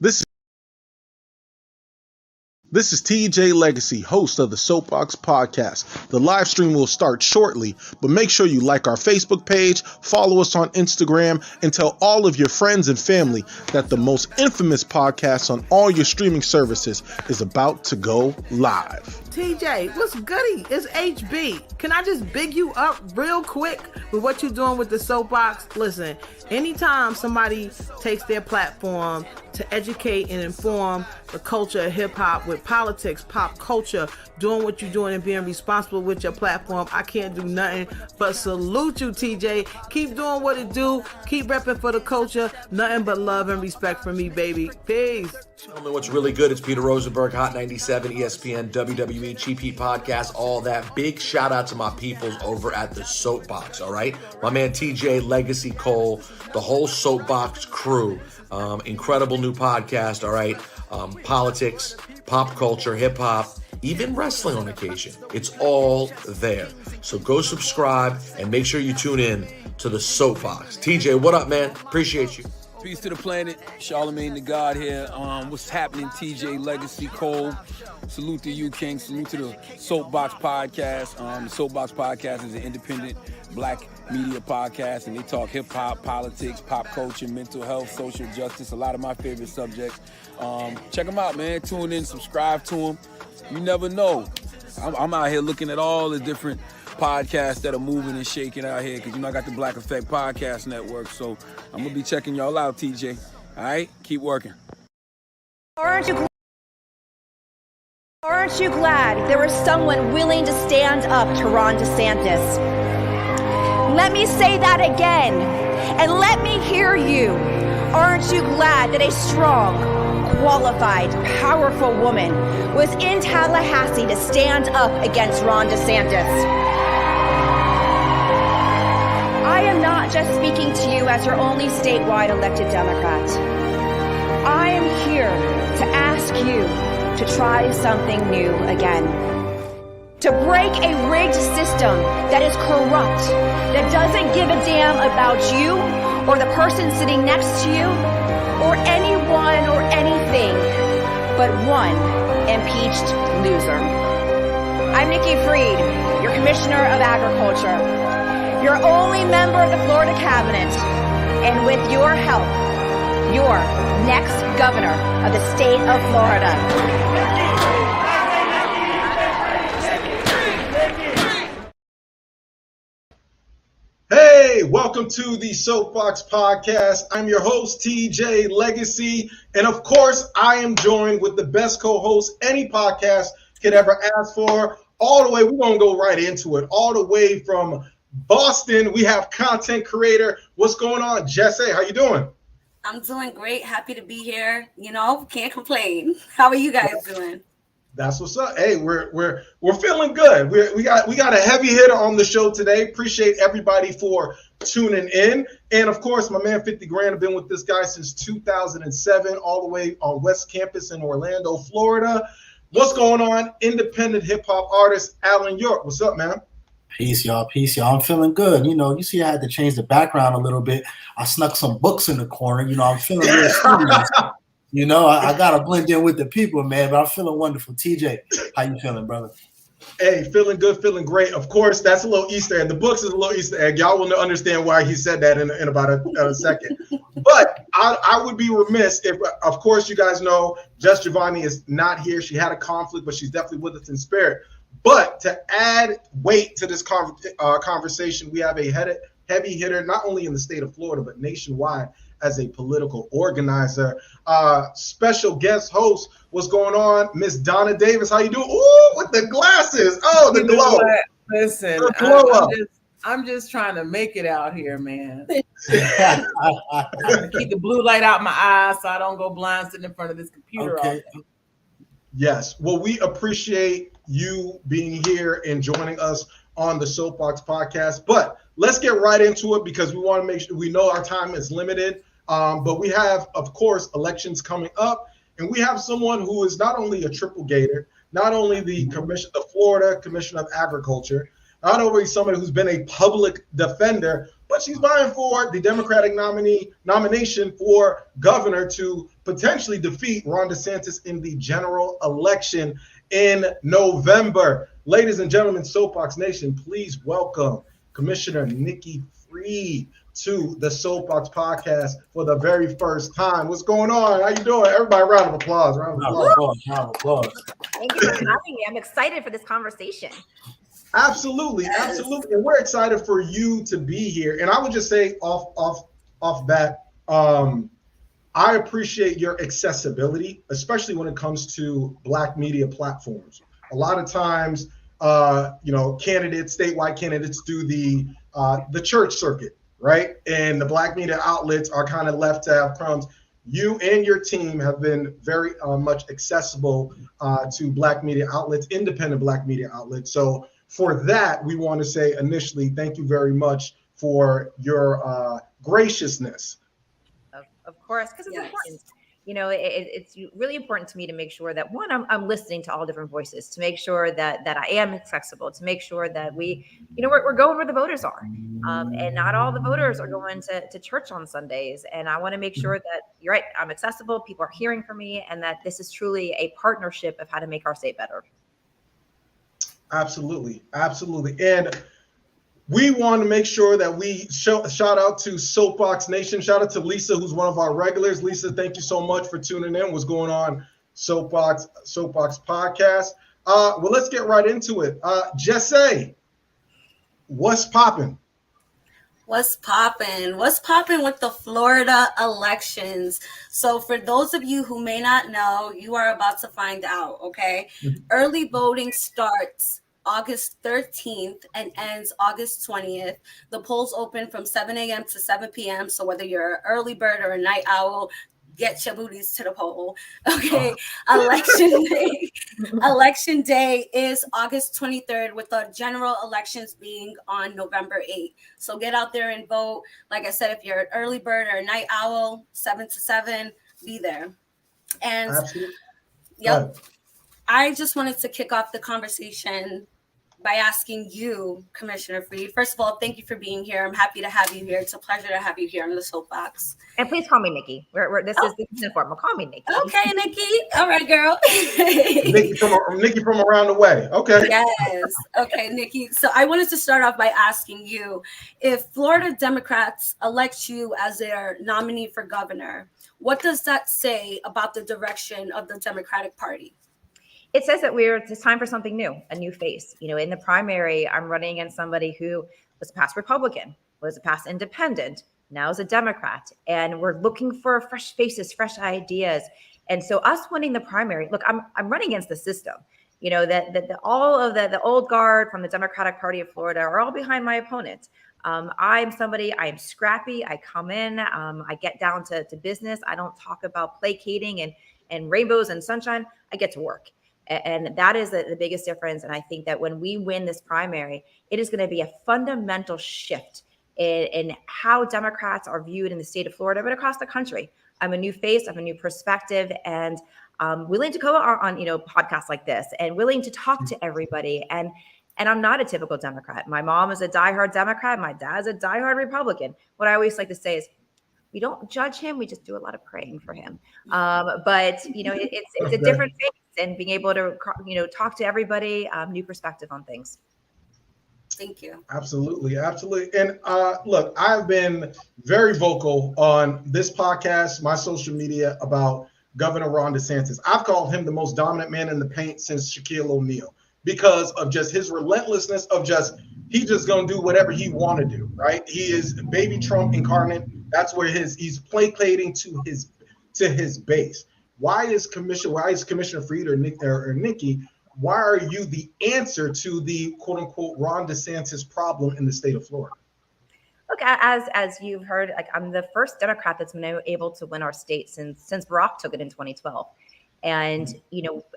This is TJ Legacy, host of the Soapboxx Podcast. The live stream will start shortly, but make sure you like our Facebook page, follow us on Instagram, and tell all of your friends and family that the most infamous podcast on all your streaming services is about to go live. TJ, what's goody? It's HB. Can I just big you up real quick with what you're doing with the Soapboxx? Listen, anytime somebody takes their platform to educate and inform the culture of hip-hop with politics, pop culture, doing what you're doing and being responsible with your platform, I can't do nothing but salute you, TJ. Keep doing what it do. Keep repping for the culture. Nothing but love and respect from me, baby. Peace. Gentlemen, what's really good? It's Peter Rosenberg, Hot 97, ESPN, WWE, Cheap Podcast, all that. Big shout out to my peoples over at the Soapboxx, all right? My man TJ, Legacy Cole, the whole Soapboxx crew. Incredible new podcast, all right? Politics, pop culture, hip-hop, even wrestling on occasion. It's all there. So go subscribe and make sure you tune in to the Soapboxx. TJ, what up, man? Appreciate you. Peace to the planet. Charlemagne the God here. What's happening, TJ Legacy Cole? Salute to you, King. Salute to the Soapboxx Podcast. The Soapboxx Podcast is an independent black media podcast, and they talk hip-hop, politics, pop culture, mental health, social justice, a lot of my favorite subjects. Check them out, man. Tune in, subscribe to them. You never know. I'm out here looking at all the different podcasts that are moving and shaking out here because, I got the Black Effect Podcast Network, so I'm going to be checking y'all out, TJ. All right? Keep working. Aren't you glad there was someone willing to stand up to Ron DeSantis? Let me say that again, and let me hear you. Aren't you glad that a strong, qualified, powerful woman was in Tallahassee to stand up against Ron DeSantis? I am not just speaking to you as your only statewide elected Democrat. I am here to ask you to try something new again. To break a rigged system that is corrupt, that doesn't give a damn about you or the person sitting next to you or anyone or anything but one impeached loser. I'm Nikki Freed, your Commissioner of Agriculture, your only member of the Florida Cabinet, and with your help, your next governor of the state of Florida. Hey, welcome to the Soapboxx Podcast. I'm your host, TJ Legacy. And of course, I am joined with the best co-host any podcast could ever ask for. All the way, we're going to go right into it. All the way from Boston, we have content creator. What's going on, Jesse? How you doing? I'm doing great. Happy to be here. Can't complain. How are you guys doing? That's what's up. Hey, we're feeling good. We got a heavy hitter on the show today. Appreciate everybody for tuning in. And of course, my man 50 Grand, I've been with this guy since 2007, all the way on West Campus in Orlando, Florida. What's going on? Independent hip hop artist Alan York. What's up, man? Peace, y'all. Peace, y'all. I'm feeling good. You see, I had to change the background a little bit. I snuck some books in the corner. I'm feeling real serious. I got to blend in with the people, man, but I'm feeling wonderful. TJ, how you feeling, brother? Hey, feeling good, feeling great. Of course, that's a little Easter egg. The books is a little Easter egg. Y'all will understand why he said that in about a second. But I would be remiss if, of course, you guys know Just Javonni is not here. She had a conflict, but she's definitely with us in spirit. But to add weight to this conversation, we have a heavy hitter, not only in the state of Florida, but nationwide as a political organizer. Special guest host, what's going on? Miss Donna Davis, how you doing? Ooh, with the glasses. Oh, the glow. Listen, I'm just trying to make it out here, man. Keep the blue light out my eyes so I don't go blind sitting in front of this computer all day. Yes. Well, we appreciate you being here and joining us on the Soapboxx Podcast. But let's get right into it because we want to make sure we know our time is limited. But we have, of course, elections coming up. And we have someone who is not only a triple gator, not only the Florida Commissioner of Agriculture, not only somebody who's been a public defender, but she's vying for the Democratic nomination for governor to potentially defeat Ron DeSantis in the general election in November. Ladies and gentlemen, Soapbox Nation, please welcome Commissioner Nikki Freed to the Soapbox Podcast for the very first time. What's going on? How you doing? Everybody, round of applause. Round of applause. Thank you for having me. I'm excited for this conversation. Absolutely. And we're excited for you to be here. And I would just say off that, I appreciate your accessibility, especially when it comes to Black media platforms. A lot of times, statewide candidates do the church circuit, right? And the Black media outlets are kind of left to have crumbs. You and your team have been very much accessible to Black media outlets, independent Black media outlets. So for that, we want to say initially, thank you very much for your graciousness. Of course, because it's important. It's really important to me to make sure that one, I'm listening to all different voices, to make sure that I am accessible, to make sure that we're going where the voters are, and not all the voters are going to church on Sundays. And I want to make sure that you're right, I'm accessible, people are hearing from me, and that this is truly a partnership of how to make our state better. Absolutely. And we want to make sure that we shout out to Soapbox Nation. Shout out to Lisa, who's one of our regulars. Lisa, thank you so much for tuning in. What's going on, Soapbox Podcast? Well, let's get right into it. Jesse, what's popping? What's popping with the Florida elections? So for those of you who may not know, you are about to find out, okay? Early voting starts August 13th and ends August 20th. The polls open from 7 a.m. to 7 p.m. So whether you're an early bird or a night owl, get your booties to the poll. Okay. Election day is August 23rd, with the general elections being on November 8th. So get out there and vote. Like I said, if you're an early bird or a night owl, 7 to 7, be there. And yep, I just wanted to kick off the conversation by asking you, Commissioner Freed. First of all, thank you for being here. I'm happy to have you here. It's a pleasure to have you here on the Soapbox. And please call me Nikki. This is informal. Call me Nikki. Okay, Nikki. All right, girl. Nikki from around the way. Okay. Yes. Okay, Nikki. So I wanted to start off by asking you, if Florida Democrats elect you as their nominee for governor, what does that say about the direction of the Democratic Party? It says that it's time for something new, a new face. In the primary, I'm running against somebody who was a past Republican, was a past independent, now is a Democrat. And we're looking for fresh faces, fresh ideas. And so us winning the primary, look, I'm running against the system. All of the old guard from the Democratic Party of Florida are all behind my opponent. I am scrappy. I come in, I get down to business. I don't talk about placating and rainbows and sunshine. I get to work. And that is the biggest difference. And I think that when we win this primary, it is going to be a fundamental shift in how Democrats are viewed in the state of Florida, but across the country. I'm a new face, I'm a new perspective, and willing to go on podcasts like this and willing to talk to everybody. And I'm not a typical Democrat. My mom is a diehard Democrat. My dad's a diehard Republican. What I always like to say is, we don't judge him. We just do a lot of praying for him. But it's a different face, and being able to talk to everybody, new perspective on things. Thank you. Absolutely. And look, I've been very vocal on this podcast, my social media, about Governor Ron DeSantis. I've called him the most dominant man in the paint since Shaquille O'Neal, because of just his relentlessness of he's just going to do whatever he want to do, right? He is baby Trump incarnate. That's where he's placating to his base. Why is Commissioner Freed or Nikki, why are you the answer to the quote unquote Ron DeSantis problem in the state of Florida? Look, as you've heard, I'm the first Democrat that's been able to win our state since Barack took it in 2012. And,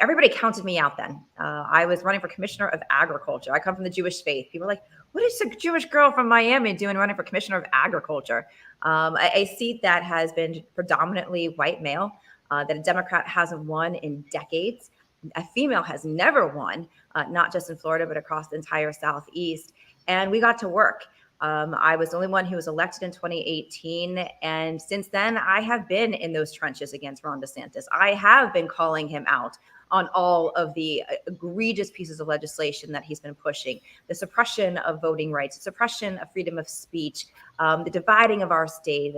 everybody counted me out then. I was running for Commissioner of Agriculture. I come from the Jewish faith. People were like, what is a Jewish girl from Miami doing running for Commissioner of Agriculture? A seat that has been predominantly white male, that a Democrat hasn't won in decades. A female has never won, not just in Florida, but across the entire Southeast. And we got to work. I was the only one who was elected in 2018. And since then, I have been in those trenches against Ron DeSantis. I have been calling him out on all of the egregious pieces of legislation that he's been pushing, the suppression of voting rights, the suppression of freedom of speech, the dividing of our state,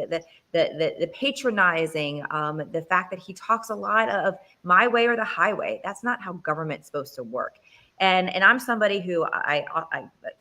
the patronizing, the fact that he talks a lot of my way or the highway. That's not how government's supposed to work. And I'm somebody who I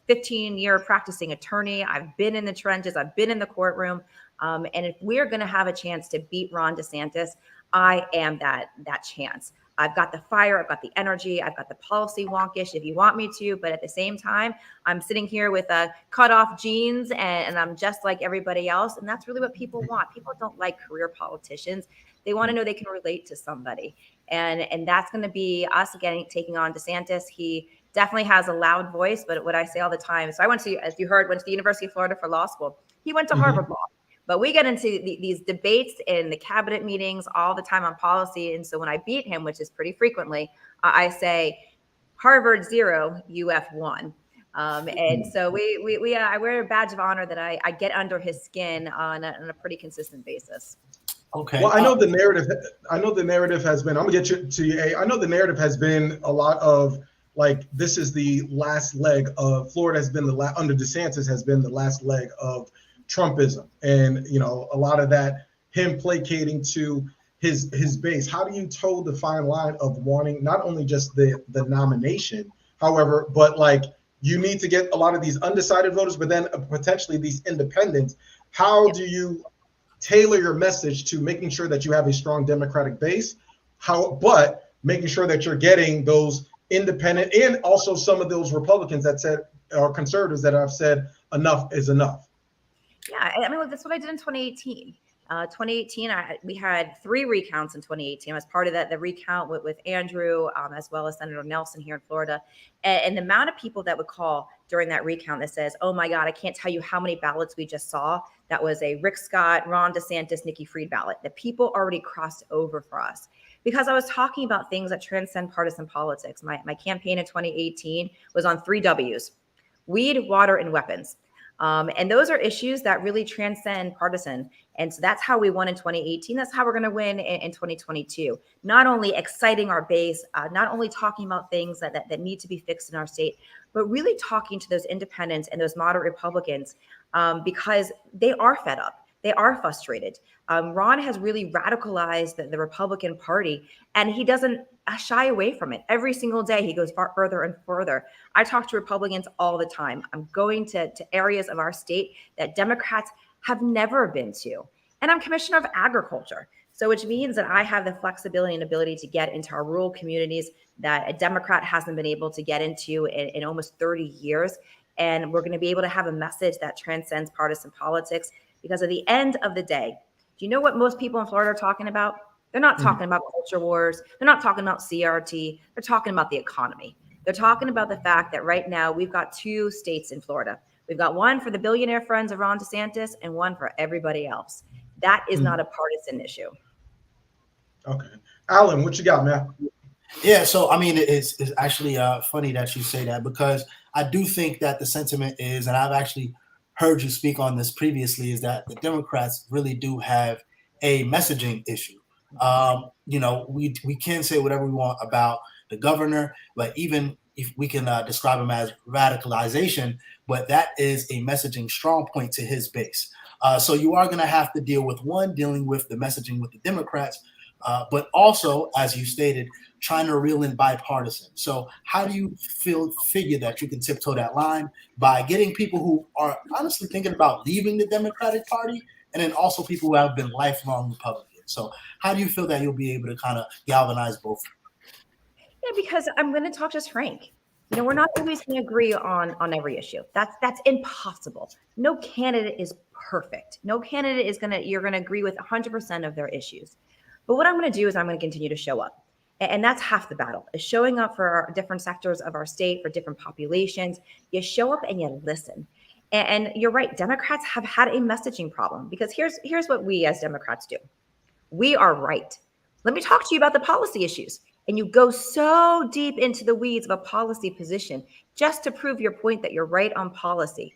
15-year practicing attorney. I've been in the trenches. I've been in the courtroom. And if we're going to have a chance to beat Ron DeSantis, I am that chance. I've got the fire. I've got the energy. I've got the policy wonkish if you want me to. But at the same time, I'm sitting here with cut off jeans and I'm just like everybody else. And that's really what people want. People don't like career politicians. They want to know they can relate to somebody. And that's going to be us again, taking on DeSantis. He definitely has a loud voice, but what I say all the time. So I went to, as you heard, went to the University of Florida for law school. He went to Harvard Law. But we get into these debates in the cabinet meetings all the time on policy. And so when I beat him, which is pretty frequently, I say Harvard 0, UF 1. And so I wear a badge of honor that I get under his skin on a pretty consistent basis. Okay. Well, I know the narrative. I know the narrative has been. I'm gonna get you to you. I know the narrative has been a lot of like this is the last leg of Florida has been under DeSantis has been the last leg of Trumpism, and you know a lot of that him placating to his base. How do you toe the fine line of wanting not only just the nomination, however, but like you need to get a lot of these undecided voters, but then potentially these independents. How do you tailor your message to making sure that you have a strong Democratic base, but making sure that you're getting those independent and also some of those Republicans that said or conservatives that have said enough is enough? Yeah, I mean, look, that's what I did in 2018. 2018, we had 3 recounts in 2018. I was part of the recount with Andrew, as well as Senator Nelson here in Florida. And the amount of people that would call during that recount that says, oh my God, I can't tell you how many ballots we just saw. That was a Rick Scott, Ron DeSantis, Nikki Fried ballot. The people already crossed over for us. Because I was talking about things that transcend partisan politics. My campaign in 2018 was on 3 W's: weed, water, and weapons. And those are issues that really transcend partisan. And so that's how we won in 2018. That's how we're going to win in 2022. Not only exciting our base, not only talking about things that need to be fixed in our state, but really talking to those independents and those moderate Republicans because they are fed up. They are frustrated. Ron has really radicalized the Republican Party, and he doesn't shy away from it. Every single day, he goes further and further. I talk to Republicans all the time. I'm going to areas of our state that Democrats have never been to. And I'm Commissioner of Agriculture. So which means that I have the flexibility and ability to get into our rural communities that a Democrat hasn't been able to get into in almost 30 years. And we're going to be able to have a message that transcends partisan politics. Because at the end of the day, do you know what most people in Florida are talking about? They're not talking about culture wars. They're not talking about CRT. They're talking about the economy. They're talking about the fact that right now we've got 2 states in Florida. We've got one for the billionaire friends of Ron DeSantis and one for everybody else. That is not a partisan issue. Okay. Alan, what you got, man? Yeah, so I mean, it's actually funny that you say that because I do think that the sentiment is, and I've actually heard you speak on this previously, is that the Democrats really do have a messaging issue. You know, we can say whatever we want about the governor, but even if we can describe him as radicalization, but that is a messaging strong point to his base. So you are going to have to deal with dealing with the messaging with the Democrats, but also, as you stated, trying to reel in bipartisan. So how do you figure that you can tiptoe that line by getting people who are honestly thinking about leaving the Democratic Party, and then also people who have been lifelong Republicans? So how do you feel that you'll be able to kind of galvanize both? Yeah, because I'm going to talk just frank. You know, we're not always going to agree on every issue. That's impossible. No candidate is perfect. No candidate is you're going to agree with 100% of their issues. But what I'm going to do is I'm going to continue to show up. And that's half the battle, is showing up for our different sectors of our state, for different populations. You show up and you listen. And you're right, Democrats have had a messaging problem because here's what we as Democrats do. We are right. Let me talk to you about the policy issues. And you go so deep into the weeds of a policy position just to prove your point that you're right on policy.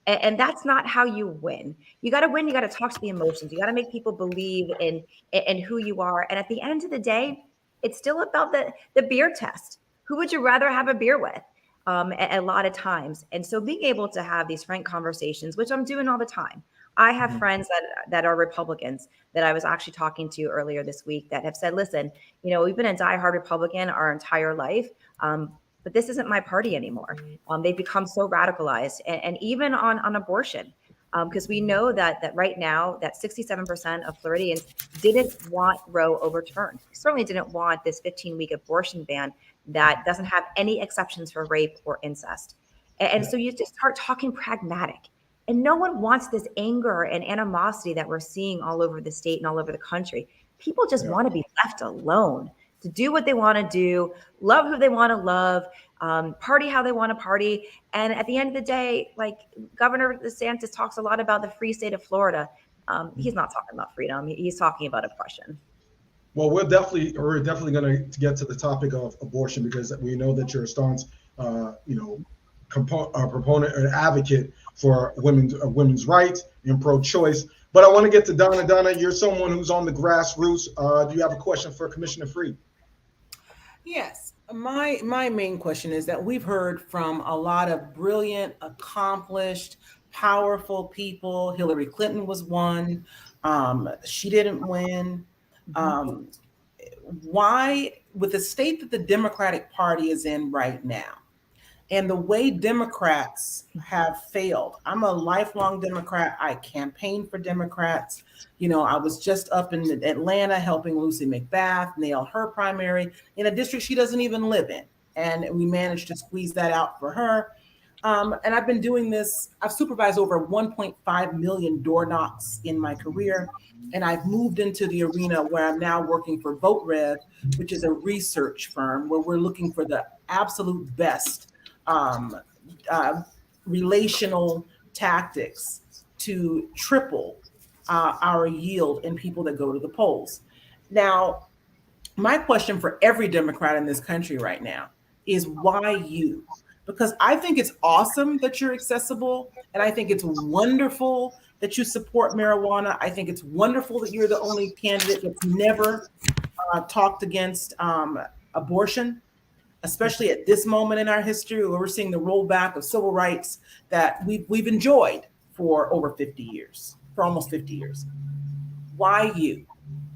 And that's not how you win. You got to win. You got to talk to the emotions. You got to make people believe in who you are. And at the end of the day, it's still about the beer test. Who would you rather have a beer with? A lot of times. And so being able to have these frank conversations, which I'm doing all the time. I have friends that are Republicans that I was actually talking to earlier this week that have said, listen, we've been a diehard Republican our entire life, but this isn't my party anymore. They've become so radicalized, and even on abortion, because we know that right now that 67% of Floridians didn't want Roe overturned. Certainly didn't want this 15-week abortion ban that doesn't have any exceptions for rape or incest. And so you just start talking pragmatic. And no one wants this anger and animosity that we're seeing all over the state and all over the country. People just want to be left alone to do what they want to do, love who they want to love, party how they want to party. And at the end of the day, like Governor DeSantis talks a lot about the free state of Florida. He's not talking about freedom. He's talking about oppression. Well, we're definitely going to get to the topic of abortion, because we know that you're a staunch, proponent and advocate for women's rights and pro-choice. But I want to get to Donna. Donna, you're someone who's on the grassroots. Do you have a question for Commissioner Freed? Yes. My main question is that we've heard from a lot of brilliant, accomplished, powerful people. Hillary Clinton was one. She didn't win. Why, with the state that the Democratic Party is in right now, and the way Democrats have failed. I'm a lifelong Democrat. I campaigned for Democrats. I was just up in Atlanta helping Lucy McBath nail her primary in a district she doesn't even live in. And we managed to squeeze that out for her. And I've been doing this. I've supervised over 1.5 million door knocks in my career. And I've moved into the arena where I'm now working for VoteRev, which is a research firm where we're looking for the absolute best relational tactics to triple our yield in people that go to the polls. Now, my question for every Democrat in this country right now is why you? Because I think it's awesome that you're accessible, and I think it's wonderful that you support marijuana. I think it's wonderful that you're the only candidate that's never talked against abortion, especially at this moment in our history where we're seeing the rollback of civil rights that we've enjoyed for over 50 years, for almost 50 years. Why you?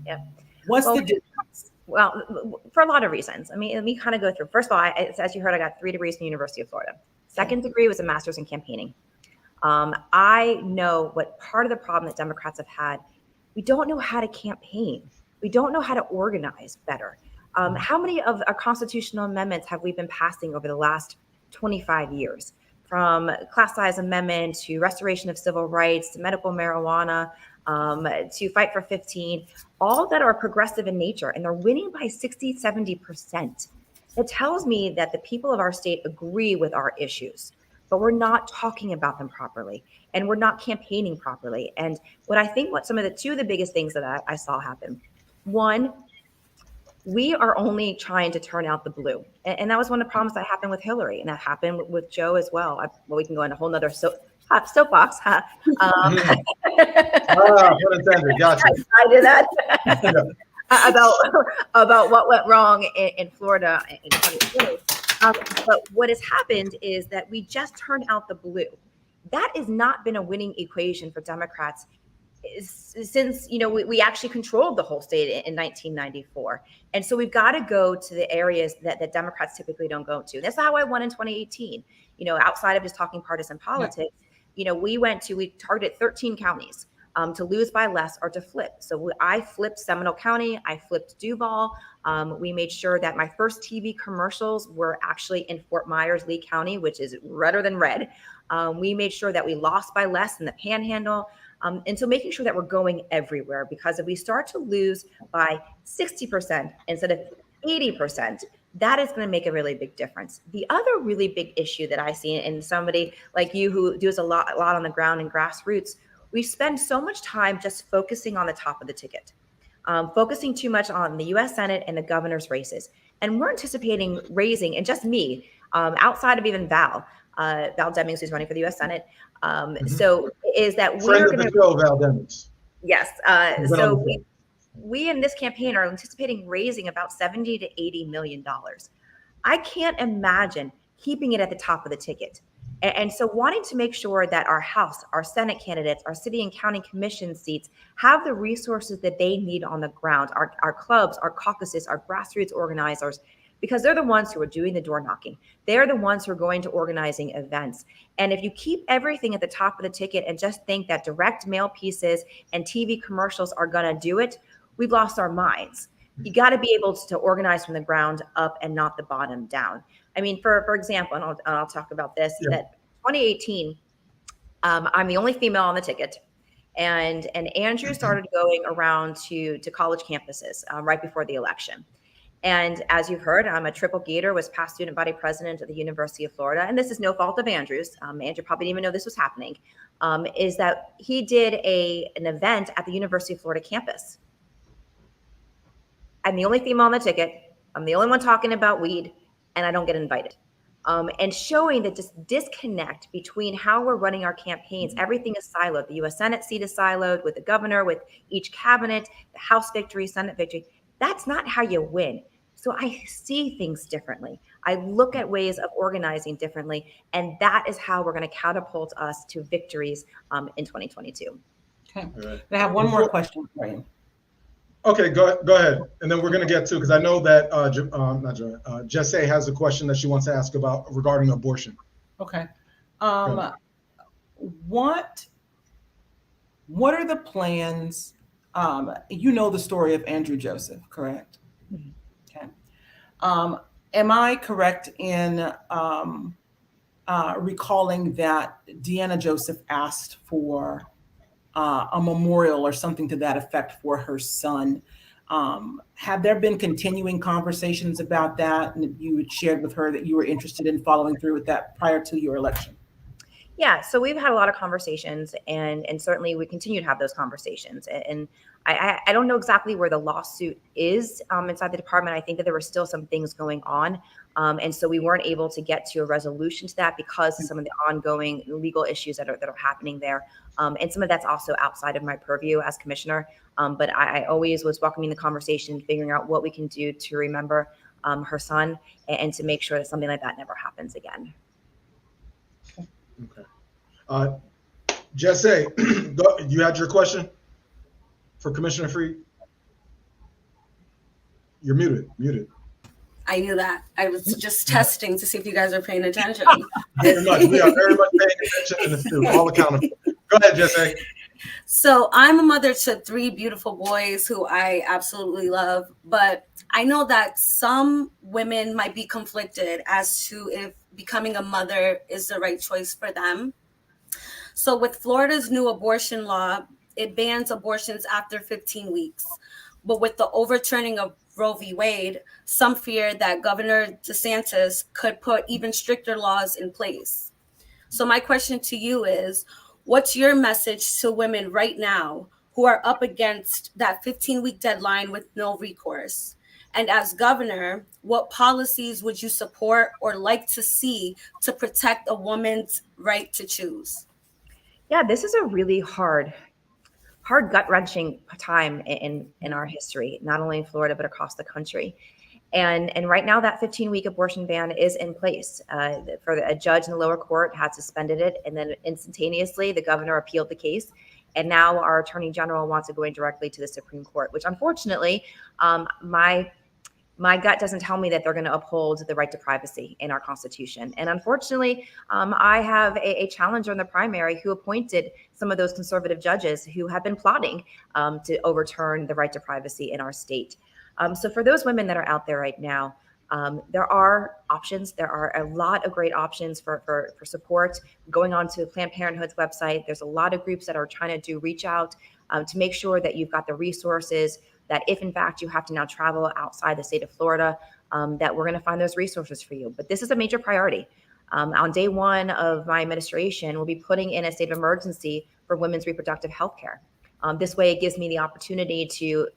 Yeah. What's the difference? Well, for a lot of reasons. I mean, let me kind of go through. First of all, as you heard, I got 3 degrees from the University of Florida. Second degree was a master's in campaigning. I know what part of the problem that Democrats have had. We don't know how to campaign. We don't know how to organize better. How many of our constitutional amendments have we been passing over the last 25 years? From class size amendment to restoration of civil rights to medical marijuana to fight for 15, all that are progressive in nature, and they're winning by 60, 70%. It tells me that the people of our state agree with our issues, but we're not talking about them properly, and we're not campaigning properly. And what I think two of the biggest things that I saw happen, one, we are only trying to turn out the blue. And that was one of the problems that happened with Hillary, and that happened with Joe as well. We can go into a whole nother soapbox. Gotcha. I did that. about what went wrong in Florida in 2020. But what has happened is that we just turned out the blue. That has not been a winning equation for Democrats since we actually controlled the whole state in 1994. And so we've got to go to the areas that Democrats typically don't go to. That's how I won in 2018. Outside of just talking partisan politics, we targeted 13 counties to lose by less or to flip. So I flipped Seminole County, I flipped Duval. We made sure that my first TV commercials were actually in Fort Myers, Lee County, which is redder than red. We made sure that we lost by less in the Panhandle. And so making sure that we're going everywhere, because if we start to lose by 60% instead of 80%, that is going to make a really big difference. The other really big issue that I see in somebody like you who does a lot on the ground in grassroots, we spend so much time just focusing on the top of the ticket, focusing too much on the U.S. Senate and the governor's races. And we're anticipating raising, and just me, outside of even Val, Val Demings, who's running for the U.S. Senate. So is that Friend we're of going the show, Val Demings. Yes. Been on So the show. we in this campaign are anticipating raising about $70 to $80 million. I can't imagine keeping it at the top of the ticket. And so wanting to make sure that our House, our Senate candidates, our city and county commission seats have the resources that they need on the ground, our clubs, our caucuses, our grassroots organizers, because they're the ones who are doing the door knocking. They're the ones who are going to organizing events. And if you keep everything at the top of the ticket and just think that direct mail pieces and TV commercials are going to do it, we've lost our minds. You got to be able to organize from the ground up and not the bottom down. I mean, for example, and I'll talk about this, that 2018, I'm the only female on the ticket. And Andrew started going around to college campuses right before the election. And as you've heard, I'm a triple Gator, was past student body president of the University of Florida. And this is no fault of Andrew's. Andrew probably didn't even know this was happening, is that he did an event at the University of Florida campus. I'm the only female on the ticket. I'm the only one talking about weed, and I don't get invited. And showing the disconnect between how we're running our campaigns. Everything is siloed. The U.S. Senate seat is siloed with the governor, with each cabinet, the House victory, Senate victory. That's not how you win. So I see things differently. I look at ways of organizing differently, and that is how we're going to catapult us to victories in 2022. Okay. I have one more question for you. Okay, go ahead, and then we're going to get to, because I know that Jesse has a question that she wants to ask about regarding abortion. Okay. What are the plans? You know the story of Andrew Joseph, correct? Mm-hmm. Okay. Am I correct in recalling that Deanna Joseph asked for a memorial or something to that effect for her son? Have there been continuing conversations about that? And you had shared with her that you were interested in following through with that prior to your election? Yeah, so we've had a lot of conversations, and certainly we continue to have those conversations. And I don't know exactly where the lawsuit is inside the department. I think that there were still some things going on. And so we weren't able to get to a resolution to that because of some of the ongoing legal issues that are happening there. And some of that's also outside of my purview as commissioner. But I always was welcoming the conversation, figuring out what we can do to remember her son and to make sure that something like that never happens again. Okay. Jesse, you had your question for Commissioner Freed? You're muted. I knew that. I was just testing to see if you guys are paying attention. Very much. We are very much paying attention in the studio, all accountable. Go ahead, Jesse. So I'm a mother to 3 beautiful boys who I absolutely love, but I know that some women might be conflicted as to if becoming a mother is the right choice for them. So with Florida's new abortion law, it bans abortions after 15 weeks. But with the overturning of Roe v. Wade, some fear that Governor DeSantis could put even stricter laws in place. So my question to you is, what's your message to women right now who are up against that 15-week deadline with no recourse? And as governor, what policies would you support or like to see to protect a woman's right to choose? Yeah, this is a really hard, gut-wrenching time in our history, not only in Florida, but across the country. And right now, that 15-week abortion ban is in place. A judge in the lower court had suspended it, and then instantaneously, the governor appealed the case. And now our attorney general wants it going directly to the Supreme Court, which unfortunately, my gut doesn't tell me that they're going to uphold the right to privacy in our Constitution. And unfortunately, I have a challenger in the primary who appointed some of those conservative judges who have been plotting to overturn the right to privacy in our state. So for those women that are out there right now, there are options. There are a lot of great options for support. Going on to Planned Parenthood's website, there's a lot of groups that are trying to do reach out to make sure that you've got the resources, that if in fact you have to now travel outside the state of Florida, that we're going to find those resources for you. But this is a major priority. On day one of my administration, we'll be putting in a state of emergency for women's reproductive health care. This way, it gives me the opportunity to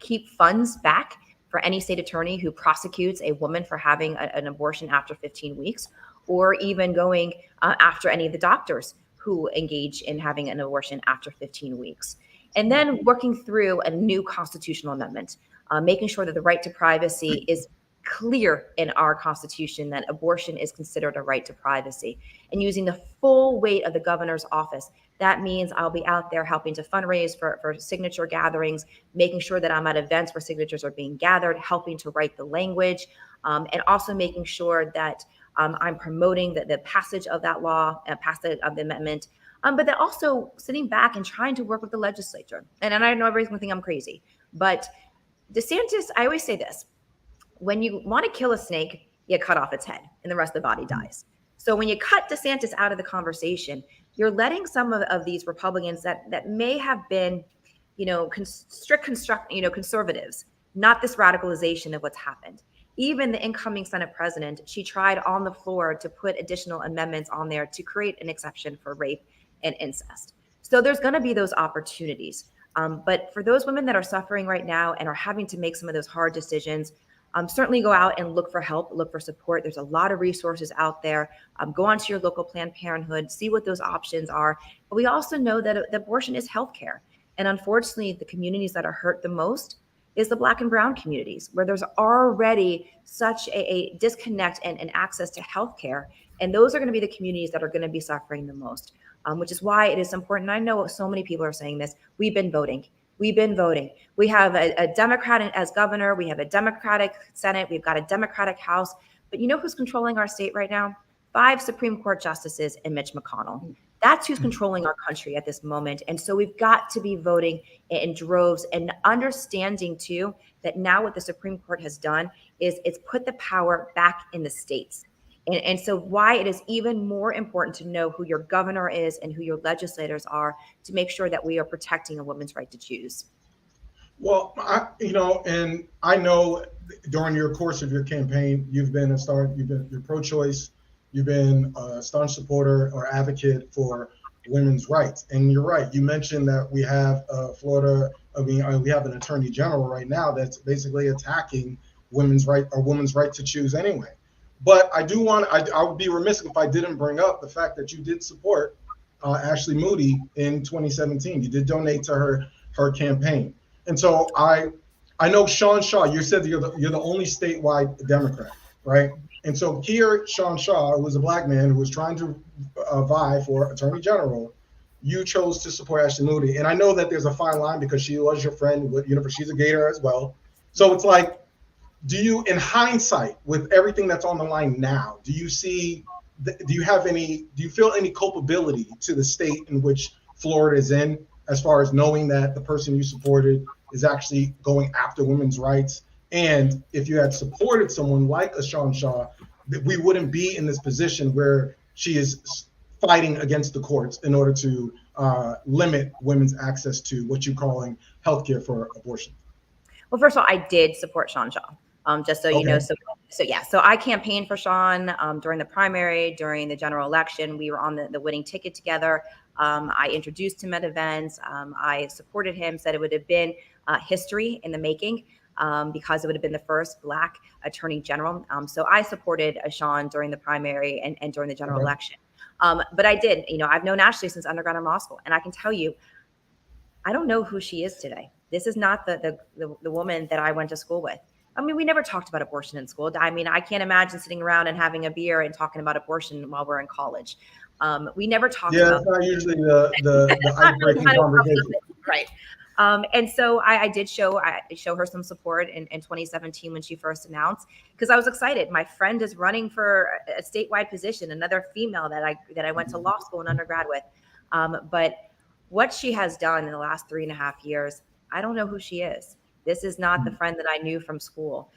keep funds back for any state attorney who prosecutes a woman for having an abortion after 15 weeks, or even going after any of the doctors who engage in having an abortion after 15 weeks. And then working through a new constitutional amendment, making sure that the right to privacy is clear in our Constitution, that abortion is considered a right to privacy, and using the full weight of the governor's office. That means I'll be out there helping to fundraise for signature gatherings, making sure that I'm at events where signatures are being gathered, helping to write the language, and also making sure that I'm promoting the passage of that law, passage of the amendment, but then also sitting back and trying to work with the legislature. And I know everybody's gonna think I'm crazy, but DeSantis, I always say this, when you want to kill a snake, you cut off its head and the rest of the body dies. So when you cut DeSantis out of the conversation, you're letting some of these Republicans that may have been, conservatives, not this radicalization of what's happened. Even the incoming Senate president, she tried on the floor to put additional amendments on there to create an exception for rape and incest. So there's going to be those opportunities. But for those women that are suffering right now and are having to make some of those hard decisions, certainly go out and look for help, look for support. There's a lot of resources out there. Go onto your local Planned Parenthood, see what those options are. But we also know that abortion is healthcare. And unfortunately, the communities that are hurt the most is the Black and Brown communities, where there's already such a disconnect and access to healthcare. And those are going to be the communities that are going to be suffering the most, which is why it is important. I know so many people are saying this. We've been voting. We have a Democrat as governor. We have a Democratic Senate. We've got a Democratic House. But you know who's controlling our state right now? 5 Supreme Court justices and Mitch McConnell. That's who's controlling our country at this moment. And so we've got to be voting in droves and understanding, too, that now what the Supreme Court has done is it's put the power back in the states. And so why it is even more important to know who your governor is and who your legislators are to make sure that we are protecting a woman's right to choose. Well, and I know during your course of your campaign, you're pro-choice, you've been a staunch supporter or advocate for women's rights. And you're right. You mentioned that we have we have an attorney general right now that's basically attacking women's right to choose anyway. But I would be remiss if I didn't bring up the fact that you did support Ashley Moody in 2017. You did donate to her campaign. And so I know Sean Shaw, you said that you're the only statewide Democrat, right? And so here, Sean Shaw was a Black man who was trying to vie for attorney general. You chose to support Ashley Moody. And I know that there's a fine line because she was your friend, she's a Gator as well. So it's like, do you, in hindsight, with everything that's on the line now, do you feel any culpability to the state in which Florida is in, as far as knowing that the person you supported is actually going after women's rights? And if you had supported someone like a Sean Shaw, that we wouldn't be in this position where she is fighting against the courts in order to limit women's access to what you're calling healthcare for abortion. Well, first of all, I did support Sean Shaw. Just so you know, so I campaigned for Sean during the primary, during the general election. We were on the winning ticket together. I introduced him at events. I supported him, said it would have been history in the making because it would have been the first Black attorney general. So I supported Sean during the primary and during the general election. But I did, I've known Ashley since undergrad in law school. And I can tell you, I don't know who she is today. This is not the woman that I went to school with. I mean, we never talked about abortion in school. I mean, I can't imagine sitting around and having a beer and talking about abortion while we're in college. We never talked about. Yeah, it's not usually the icebreaking conversation. Right. And so I did show her some support in 2017 when she first announced, because I was excited. My friend is running for a statewide position, another female that I went to law school and undergrad with. But what she has done in the last 3.5 years, I don't know who she is. This is not the friend that I knew from school,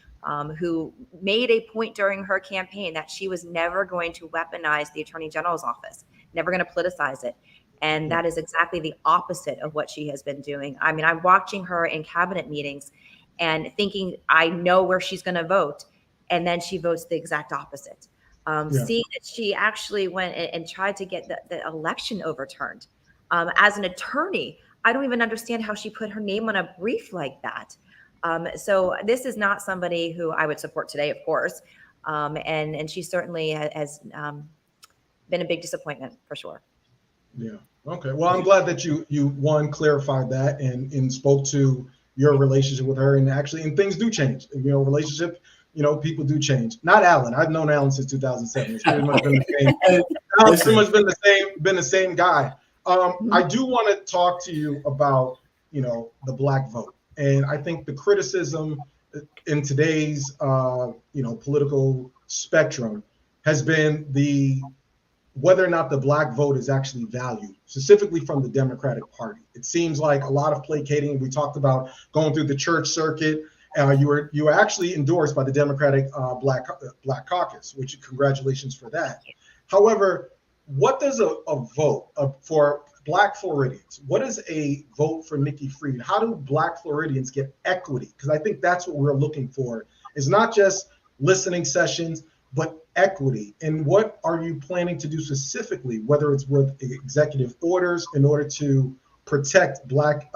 who made a point during her campaign that she was never going to weaponize the Attorney General's office, never going to politicize it. And that is exactly the opposite of what she has been doing. I mean, I'm watching her in cabinet meetings and thinking, I know where she's going to vote. And then she votes the exact opposite. Seeing that she actually went and tried to get the election overturned. As an attorney, I don't even understand how she put her name on a brief like that. So this is not somebody who I would support today, of course. And she certainly has been a big disappointment for sure. Yeah. Okay. Well, I'm glad that you one clarified that and spoke to your relationship with her, and things do change. Relationship, people do change. Not Alan. I've known Alan since 2007. It's pretty much been the same. Alan's pretty much been the same guy. I do want to talk to you about, the Black vote. And I think the criticism in today's, political spectrum has been whether or not the Black vote is actually valued, specifically from the Democratic Party. It seems like a lot of placating. We talked about going through the church circuit. You were actually endorsed by the Democratic Black Caucus, which congratulations for that. However, what does a vote for Black Floridians? What is a vote for Nikki Fried? How do Black Floridians get equity? Because I think that's what we're looking for. It's not just listening sessions, but equity. And what are you planning to do specifically, whether it's with executive orders in order to protect Black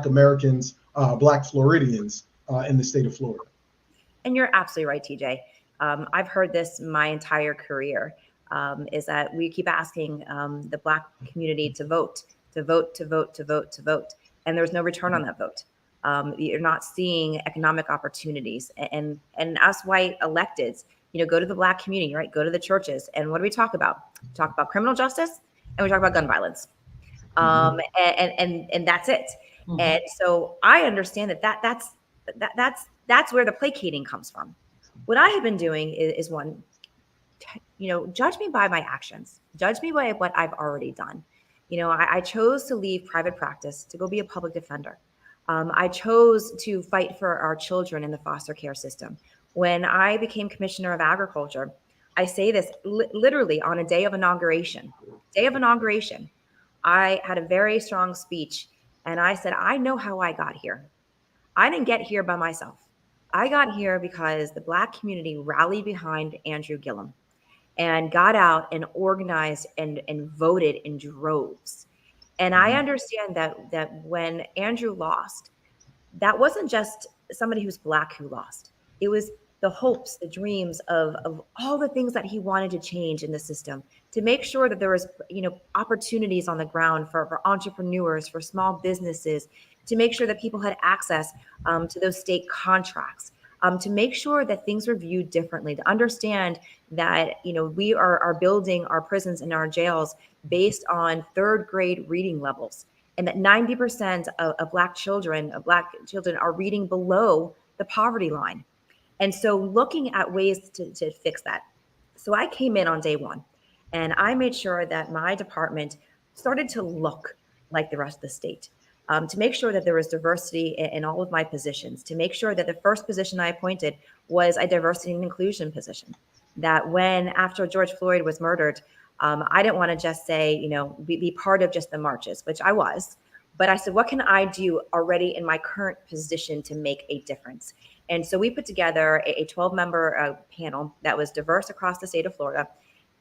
Americans, Black Floridians in the state of Florida? And you're absolutely right, TJ. I've heard this my entire career, is that we keep asking the Black community to vote. And there's no return on that vote. You're not seeing economic opportunities. And us white electeds, go to the Black community, right? Go to the churches. And what do we talk about? We talk about criminal justice and we talk about gun violence. And that's it. Mm-hmm. And so I understand that's where the placating comes from. What I have been doing is one, judge me by my actions. Judge me by what I've already done. I chose to leave private practice to go be a public defender. I chose to fight for our children in the foster care system. When I became Commissioner of Agriculture, I say this literally on a day of inauguration. I had a very strong speech and I said, I know how I got here. I didn't get here by myself. I got here because the Black community rallied behind Andrew Gillum and got out and organized and voted in droves. And I understand that when Andrew lost, that wasn't just somebody who's Black who lost. It was the hopes, the dreams of all the things that he wanted to change in the system, to make sure that there was, opportunities on the ground for entrepreneurs, for small businesses, to make sure that people had access to those state contracts, to make sure that things were viewed differently, to understand that, we are building our prisons and our jails based on third grade reading levels, and that 90% of Black children are reading below the poverty line. And so looking at ways to fix that. So I came in on day one and I made sure that my department started to look like the rest of the state, to make sure that there was diversity in all of my positions, to make sure that the first position I appointed was a diversity and inclusion position. That when after George Floyd was murdered, I didn't want to just say, be part of just the marches, which I was. But I said, what can I do already in my current position to make a difference? And so we put together a 12-member panel that was diverse across the state of Florida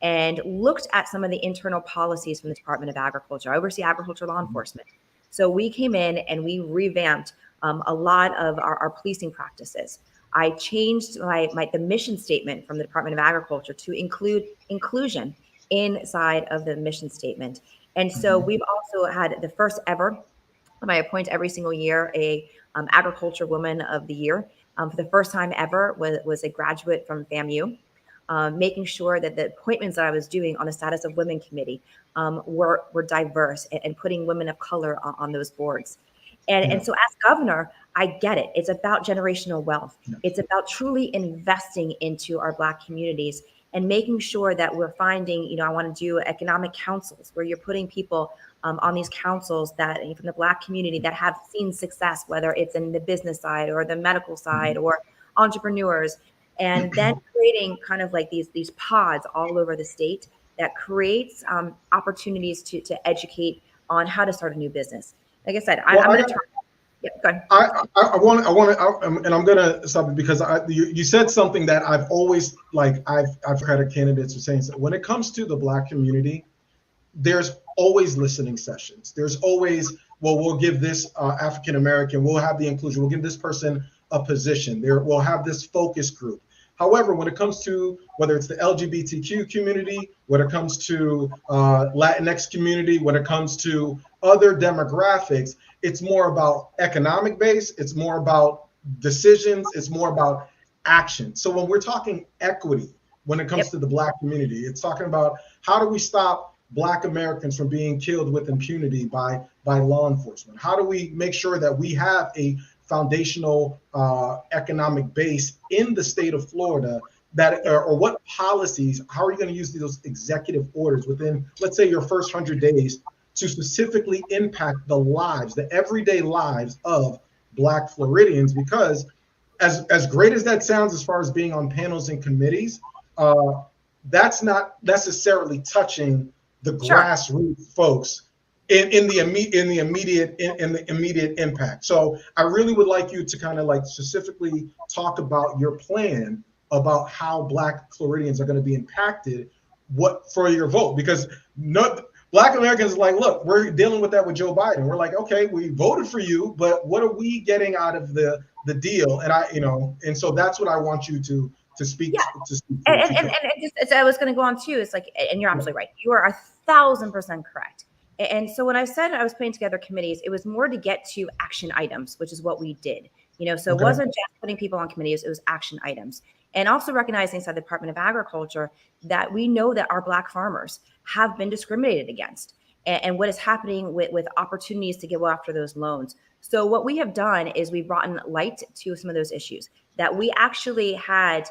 and looked at some of the internal policies from the Department of Agriculture. I oversee agriculture law enforcement. So we came in and we revamped a lot of our policing practices. I changed the mission statement from the Department of Agriculture to include inclusion inside of the mission statement. And so we've also had the first ever, I appoint every single year a agriculture woman of the year. For the first time ever was a graduate from FAMU, making sure that the appointments that I was doing on the Status of Women Committee were diverse and putting women of color on those boards. And so as governor, I get it. It's about generational wealth. It's about truly investing into our Black communities and making sure that we're finding, I want to do economic councils where you're putting people on these councils that from the Black community that have seen success, whether it's in the business side or the medical side or entrepreneurs, and then creating kind of like these pods all over the state that creates opportunities to educate on how to start a new business. Like I said, I'm going to try. Yeah, go ahead. I want to, and I'm going to stop it because you said something that I've always I've heard candidates are saying. So when it comes to the Black community, there's always listening sessions. There's always, we'll give this African American, we'll have the inclusion, we'll give this person a position. We'll have this focus group. However, when it comes to whether it's the LGBTQ community, when it comes to Latinx community, when it comes to other demographics, it's more about economic base, it's more about decisions, it's more about action. So when we're talking equity, when it comes to the Black community, it's talking about how do we stop Black Americans from being killed with impunity by law enforcement? How do we make sure that we have a foundational economic base in the state of Florida that, or what policies, how are you going to use those executive orders within, let's say, your first 100 days to specifically impact the lives, the everyday lives of Black Floridians? Because as great as that sounds as far as being on panels and committees, that's not necessarily touching the grassroots folks in the immediate impact. So I really would like you to kind of like specifically talk about your plan about how Black Floridians are going to be impacted for your vote, because Black Americans are like, look, we're dealing with that with Joe Biden. We're like, okay, we voted for you, but what are we getting out of the deal? And so that's what I want you to speak. To speak to. And just, I was going to go on too. It's like, and you're absolutely right. You are 1,000% correct. And so when I said I was putting together committees, it was more to get to action items, which is what we did. So it wasn't just putting people on committees, it was action items. And also recognizing inside the Department of Agriculture that we know that our Black farmers have been discriminated against, and what is happening with opportunities to go after those loans. So what we have done is we've brought in light to some of those issues, that we actually had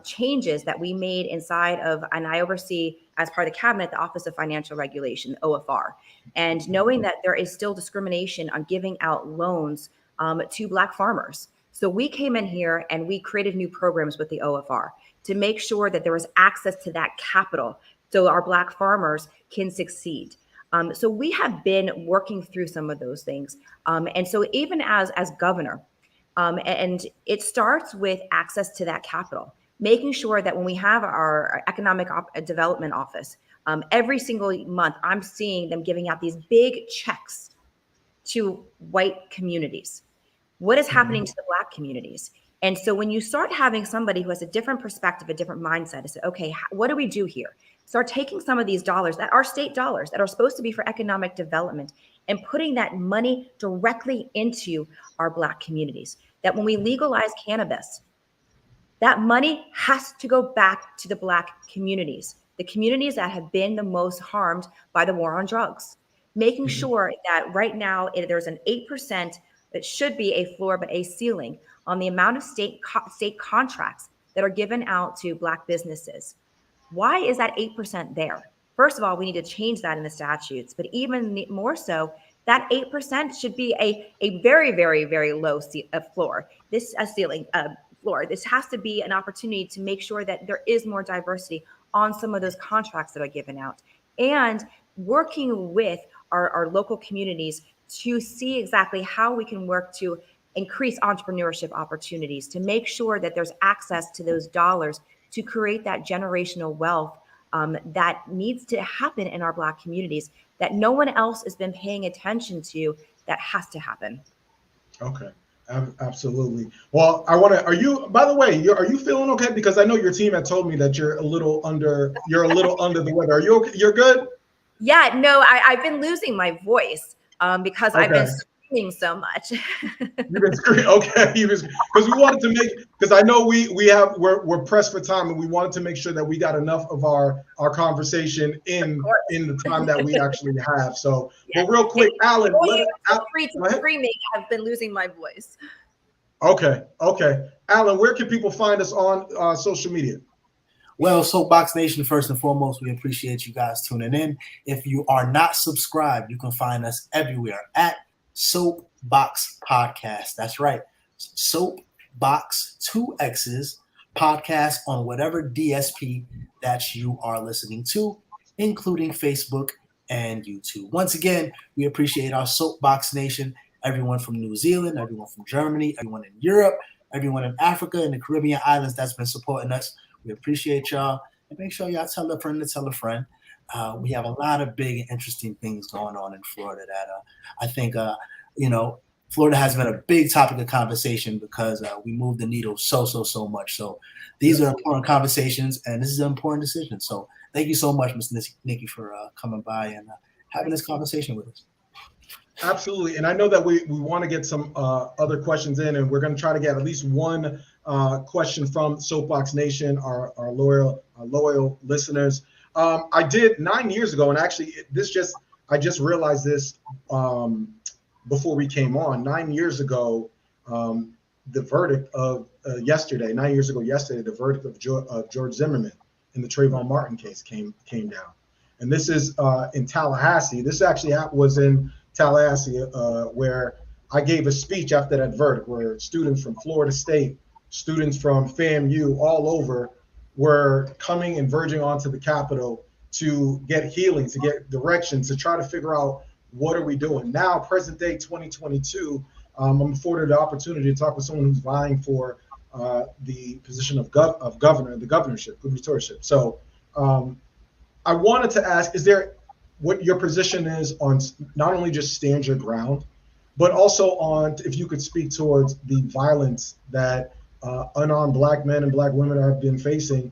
changes that we made inside of, and I oversee as part of the cabinet, the Office of Financial Regulation, OFR, and knowing that there is still discrimination on giving out loans to Black farmers. So we came in here and we created new programs with the OFR to make sure that there was access to that capital so our Black farmers can succeed. So we have been working through some of those things. And so even as governor, and it starts with access to that capital, making sure that when we have our economic development office, every single month, I'm seeing them giving out these big checks to white communities. What is happening to the Black communities? And so when you start having somebody who has a different perspective, a different mindset, to say, okay, what do we do here? Start taking some of these dollars that are state dollars that are supposed to be for economic development and putting that money directly into our Black communities. That when we legalize cannabis, that money has to go back to the Black communities, the communities that have been the most harmed by the war on drugs. Making sure that right now there's an 8%, it should be a floor, but a ceiling on the amount of state contracts that are given out to Black businesses. Why is that 8% there? First of all, we need to change that in the statutes, but even more so, that 8% should be a very, very, very low floor. Floor. This has to be an opportunity to make sure that there is more diversity on some of those contracts that are given out, and working with our local communities to see exactly how we can work to increase entrepreneurship opportunities, to make sure that there's access to those dollars to create that generational wealth that needs to happen in our Black communities that no one else has been paying attention to, that has to happen. Okay. Absolutely. Well, are you, by the way, are you feeling okay? Because I know your team had told me that you're a little under the weather. You're good? Yeah, no, I've been losing my voice because I've been screaming so much. You've been screaming, okay? Because we wanted to because I know we're pressed for time, and we wanted to make sure that we got enough of our conversation in the time that we actually have. So, but real quick, Alan, screaming, I've been losing my voice. Okay, Alan, where can people find us on social media? Well, Soapboxx Nation, first and foremost, we appreciate you guys tuning in. If you are not subscribed, you can find us everywhere at Soapboxx Podcast. That's right. Soapboxx, 2 X's, podcast on whatever DSP that you are listening to, including Facebook and YouTube. Once again, we appreciate our Soapboxx Nation, everyone from New Zealand, everyone from Germany, everyone in Europe, everyone in Africa and the Caribbean islands that's been supporting us. We appreciate y'all, and make sure y'all tell a friend to tell a friend. We have a lot of big and interesting things going on in Florida that I think, Florida has been a big topic of conversation because we move the needle so much. So these are important conversations, and this is an important decision. So thank you so much, Ms. Nikki, for coming by and having this conversation with us. Absolutely. And I know that we want to get some other questions in, and we're going to try to get at least one question from Soapbox Nation, our loyal listeners. I did 9 years ago, and actually I just realized this before we came on. 9 years ago, the verdict of yesterday, the verdict of George Zimmerman in the Trayvon Martin case came down. And this is in Tallahassee. This actually was in Tallahassee, where I gave a speech after that verdict, where students from Florida State, students from FAMU, all over, were coming and verging onto the Capitol to get healing, to get direction, to try to figure out what are we doing now, present day 2022. I'm afforded the opportunity to talk with someone who's vying for the position of governor, the gubernatorship. So I wanted to ask, is there what your position is on not only just stand your ground, but also on, if you could speak towards the violence that unarmed Black men and Black women have been facing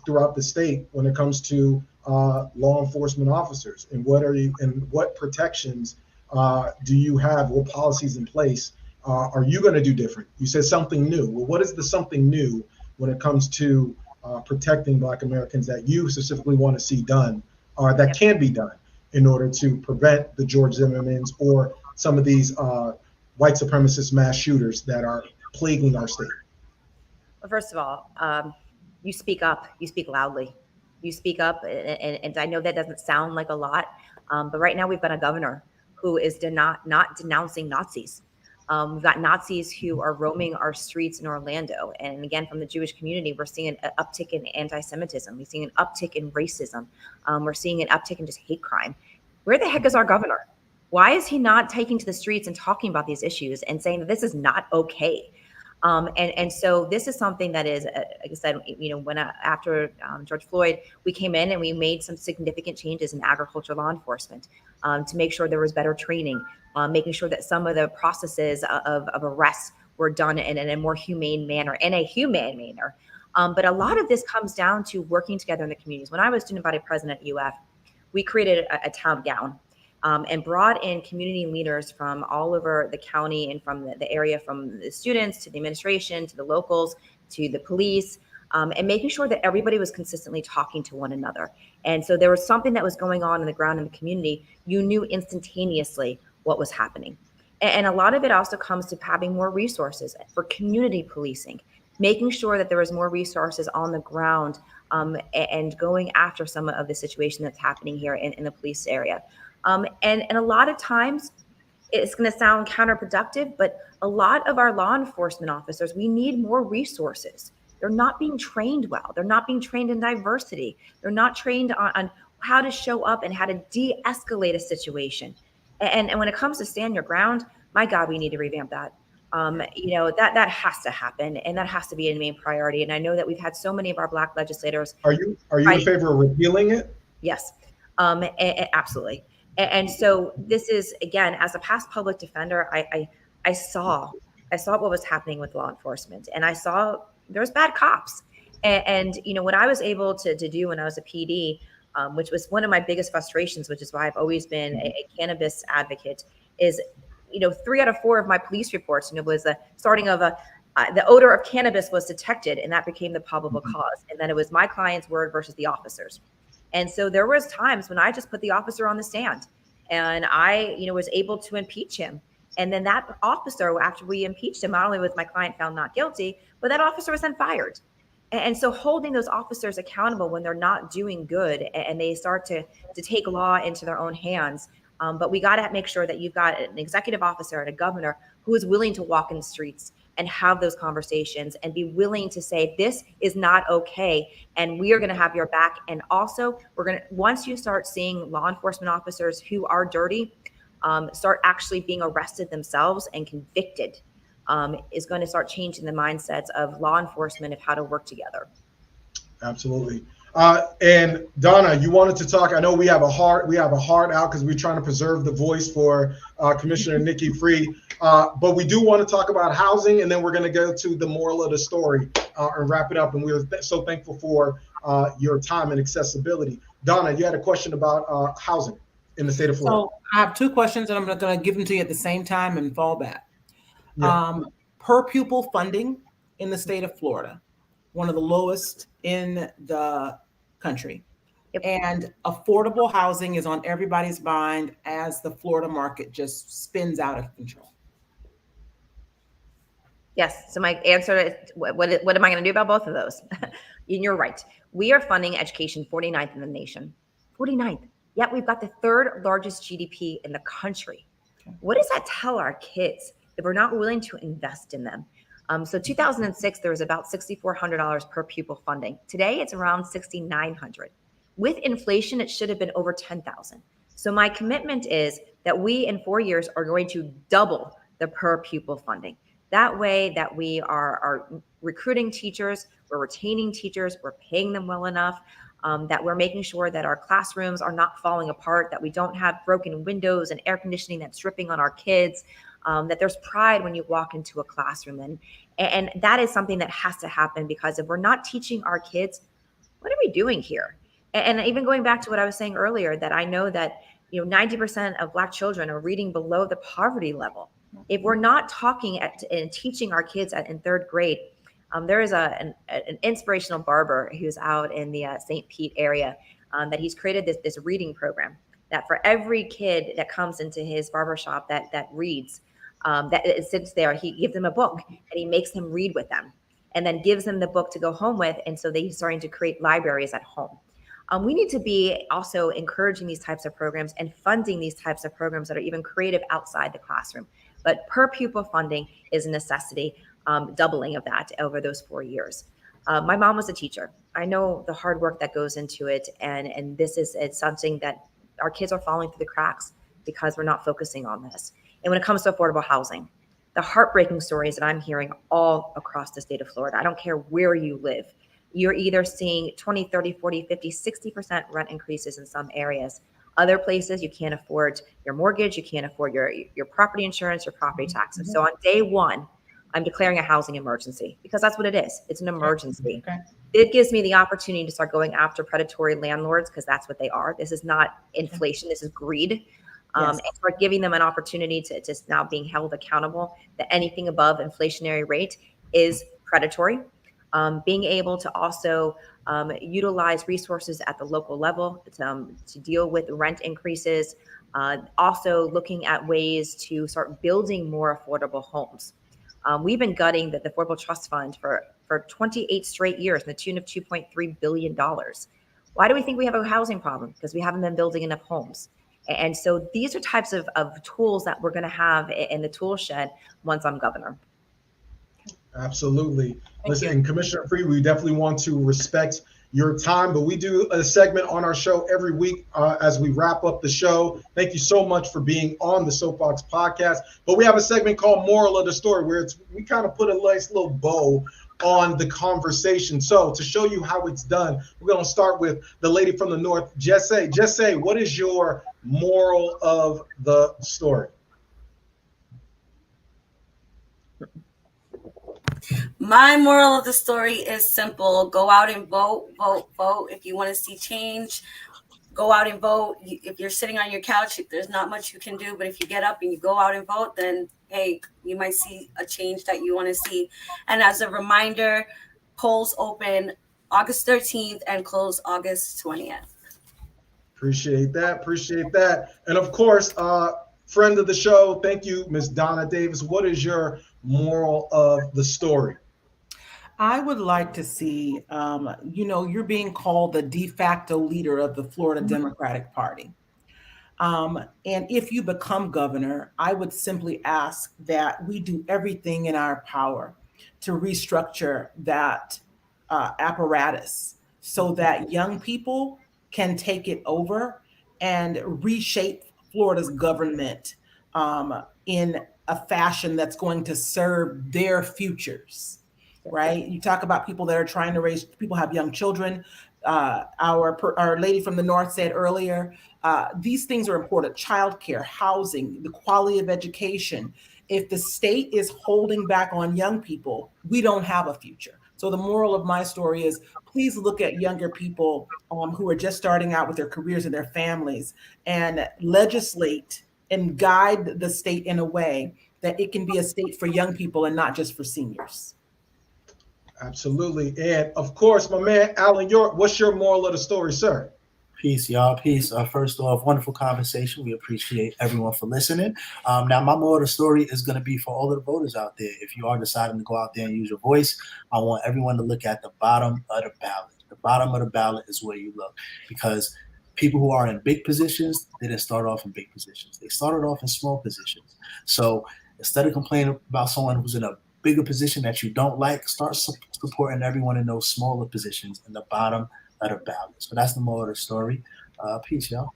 throughout the state when it comes to law enforcement officers, and what protections do you have, what policies in place are you going to do different? You said something new. Well, what is the something new when it comes to protecting Black Americans that you specifically want to see done, or that can be done in order to prevent the George Zimmermans or some of these white supremacist mass shooters that are plaguing our state? Well, first of all, you speak up, you speak loudly, you speak up. And I know that doesn't sound like a lot, but right now we've got a governor who is not denouncing Nazis. We've got Nazis who are roaming our streets in Orlando. And again, from the Jewish community, we're seeing an uptick in anti-Semitism. We're seeing an uptick in racism. We're seeing an uptick in just hate crime. Where the heck is our governor? Why is he not taking to the streets and talking about these issues and saying that this is not okay? And so this is something that is, like I said, after George Floyd, we came in and we made some significant changes in agriculture law enforcement to make sure there was better training, making sure that some of the processes of arrests were done in a more humane manner, But a lot of this comes down to working together in the communities. When I was student body president at UF, we created a town gown. And brought in community leaders from all over the county and from the area, from the students to the administration, to the locals, to the police, and making sure that everybody was consistently talking to one another. And so there was something that was going on in the ground in the community. You knew instantaneously what was happening. And a lot of it also comes to having more resources for community policing, making sure that there was more resources on the ground and going after some of the situation that's happening here in the police area. And a lot of times it's going to sound counterproductive, but a lot of our law enforcement officers, we need more resources. They're not being trained well. They're not being trained in diversity. They're not trained on how to show up and how to de-escalate a situation. And when it comes to stand your ground, my God, we need to revamp that. That has to happen, and that has to be a main priority. And I know that we've had so many of our Black legislators. Are you in favor of repealing it? Yes, absolutely. And so this is, again, as a past public defender, I saw what was happening with law enforcement, and I saw there's bad cops. And what I was able to do when I was a PD, which was one of my biggest frustrations, which is why I've always been a cannabis advocate, is 3 out of 4 of my police reports, was the starting of the odor of cannabis was detected, and that became the probable cause. And then it was my client's word versus the officer's. And so there was times when I just put the officer on the stand, and I, was able to impeach him. And then that officer, after we impeached him, not only was my client found not guilty, but that officer was then fired. And so holding those officers accountable when they're not doing good and they start to take law into their own hands. But we got to make sure that you've got an executive officer and a governor who is willing to walk in the streets and have those conversations and be willing to say, this is not okay, and we are going to have your back. And also, once you start seeing law enforcement officers who are dirty start actually being arrested themselves and convicted, is going to start changing the mindsets of law enforcement of how to work together. Absolutely. And Donna, you wanted to talk. I know we have a hard out because we're trying to preserve the voice for Commissioner Nikki Free. But we do want to talk about housing, and then we're going to go to the moral of the story and wrap it up. And we're so thankful for your time and accessibility. Donna, you had a question about housing in the state of Florida. So I have two questions, and I'm going to give them to you at the same time and fall back. Yeah. Per pupil funding in the state of Florida, one of the lowest in the country. Yep. And affordable housing is on everybody's mind as the Florida market just spins out of control. Yes. So my answer is, what am I going to do about both of those? And you're right. We are funding education 49th in the nation. 49th. Yet we've got the third largest GDP in the country. What does that tell our kids if we're not willing to invest in them? So 2006, there was about $6,400 per pupil funding. Today, it's around $6,900. With inflation, it should have been over $10,000. So my commitment is that we, in 4 years, are going to double the per pupil funding. That way that we are recruiting teachers, we're retaining teachers, we're paying them well enough, that we're making sure that our classrooms are not falling apart, that we don't have broken windows and air conditioning that's dripping on our kids, that there's pride when you walk into a classroom. And that is something that has to happen, because if we're not teaching our kids, what are we doing here? And even going back to what I was saying earlier, that I know that 90% of Black children are reading below the poverty level. If we're not talking and teaching our kids in third grade, there is an inspirational barber who's out in the St. Pete area that he's created this reading program that for every kid that comes into his barbershop that reads, that sits there, he gives them a book and he makes them read with them and then gives them the book to go home with. And so they're starting to create libraries at home. We need to be also encouraging these types of programs and funding these types of programs that are even creative outside the classroom. But per pupil funding is a necessity, doubling of that over those 4 years. My mom was a teacher. I know the hard work that goes into it. And this is something that our kids are falling through the cracks because we're not focusing on this. And when it comes to affordable housing, the heartbreaking stories that I'm hearing all across the state of Florida, I don't care where you live, you're either seeing 20, 30, 40, 50, 60% rent increases in some areas. Other places, you can't afford your mortgage, you can't afford your property insurance, your property taxes. So on day one, I'm declaring a housing emergency because that's what it is. It's an emergency. Okay. It gives me the opportunity to start going after predatory landlords because that's what they are. This is not inflation. This is greed. And start giving them an opportunity to now being held accountable that anything above inflationary rate is predatory. Being able to also utilize resources at the local level to deal with rent increases. Also looking at ways to start building more affordable homes. We've been gutting the Affordable Trust Fund for 28 straight years in the tune of $2.3 billion. Why do we think we have a housing problem? Because we haven't been building enough homes. And so these are types of tools that we're going to have in the tool shed once I'm governor. Absolutely. Listen, Commissioner Free, we definitely want to respect your time, but we do a segment on our show every week as we wrap up the show. Thank you so much for being on the Soapboxx Podcast. But we have a segment called Moral of the Story, where we kind of put a nice little bow on the conversation. So to show you how it's done, we're going to start with the lady from the north, Jesse. Jesse, what is your moral of the story? My moral of the story is simple. Go out and vote, vote, vote. If you want to see change, go out and vote. If you're sitting on your couch, there's not much you can do. But if you get up and you go out and vote, then, hey, you might see a change that you want to see. And as a reminder, polls open August 13th and close August 20th. Appreciate that. Appreciate that. And of course, friend of the show, thank you, Ms. Donna Davis. What is your moral of the story? I would like to see, you're being called the de facto leader of the Florida Democratic Party. And if you become governor, I would simply ask that we do everything in our power to restructure that apparatus so that young people can take it over and reshape Florida's government in a fashion that's going to serve their futures, right? You talk about people that are trying to people have young children. our lady from the north said earlier, these things are important. Childcare, housing, the quality of education. If the state is holding back on young people, we don't have a future. So the moral of my story is, please look at younger people who are just starting out with their careers and their families, and legislate and guide the state in a way that it can be a state for young people and not just for seniors. Absolutely. And of course, my man, Alan York, what's your moral of the story, sir? Peace, y'all. Peace. First off, wonderful conversation. We appreciate everyone for listening. Now, my moral of the story is going to be for all of the voters out there. If you are deciding to go out there and use your voice, I want everyone to look at the bottom of the ballot. The bottom of the ballot is where you look, because people who are in big positions, they didn't start off in big positions. They started off in small positions. So instead of complaining about someone who's in a bigger position that you don't like, start supporting everyone in those smaller positions in the bottom of the ballot. So that's the moral of the story. Peace, y'all.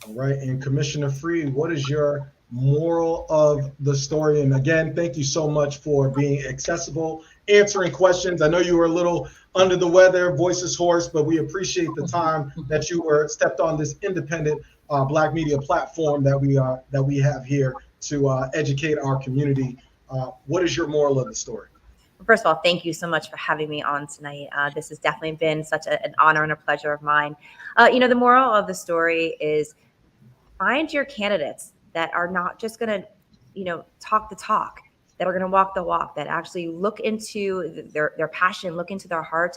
All right. And Commissioner Freed, what is your moral of the story? And again, thank you so much for being accessible, answering questions. I know you were a little under the weather, voice is hoarse, but we appreciate the time that you stepped on this independent Black media platform that we have here to educate our community. What is your moral of the story? First of all, thank you so much for having me on tonight. This has definitely been such an honor and a pleasure of mine. The moral of the story is, find your candidates that are not just going to, talk the talk, that are going to walk the walk, that actually look into their passion, look into their heart.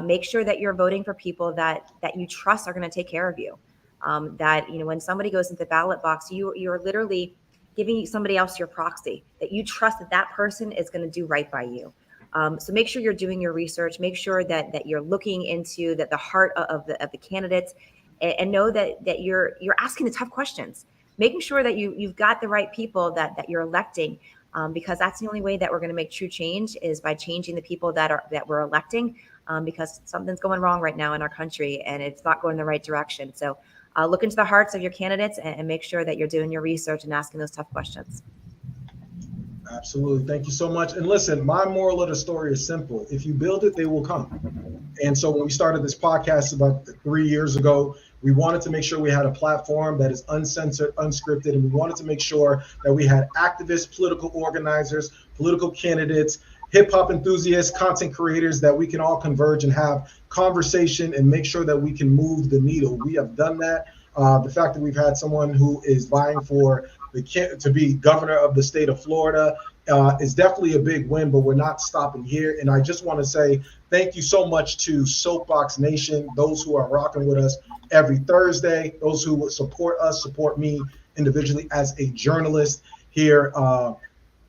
Make sure that you're voting for people that you trust are going to take care of you. When somebody goes into the ballot box, you're literally giving somebody else your proxy, that you trust that person is going to do right by you. So make sure you're doing your research. Make sure that you're looking into the heart of the candidates, and know that you're asking the tough questions, making sure that you've got the right people that you're electing, because that's the only way that we're going to make true change, is by changing the people that we're electing, because something's going wrong right now in our country and it's not going the right direction. So look into the hearts of your candidates and make sure that you're doing your research and asking those tough questions. Absolutely. Thank you so much. And listen, my moral of the story is simple. If you build it, they will come. And so when we started this podcast about 3 years ago, we wanted to make sure we had a platform that is uncensored, unscripted, and we wanted to make sure that we had activists, political organizers, political candidates, hip hop enthusiasts, content creators, that we can all converge and have conversation and make sure that we can move the needle. We have done that. The fact that we've had someone who is vying for to be governor of the state of Florida is definitely a big win, but we're not stopping here. And I just want to say thank you so much to Soapboxx Nation, those who are rocking with us every Thursday, those who would support us, support me individually as a journalist here,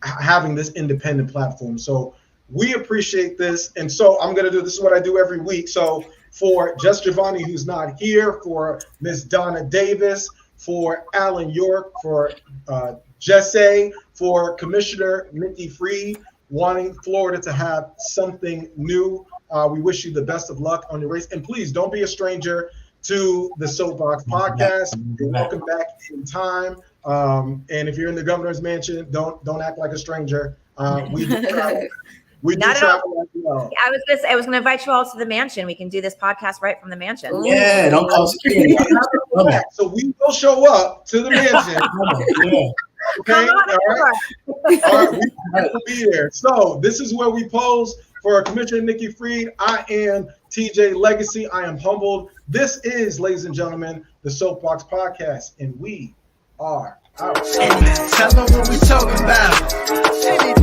having this independent platform. So we appreciate this. And so I'm going to do, this is what I do every week. So for Just Javonni, who's not here, for Miss Donna Davis, for Alan York, for Jesse, for Commissioner Nikki Freed, wanting Florida to have something new. We wish you the best of luck on your race. And please don't be a stranger to the Soapboxx Podcast. You're welcome back in time. And if you're in the governor's mansion, don't act like a stranger. We do travel. We do travel as well. I was going to invite you all to the mansion. We can do this podcast right from the mansion. Yeah, don't call security. So we will show up to the mansion. Okay, all right. We will be there. So this is where we pose for Commissioner Nikki Freed. I am TJ Legacy. I am humbled. This is, ladies and gentlemen, the Soapboxx Podcast, and we are out. Tell them what we talking about.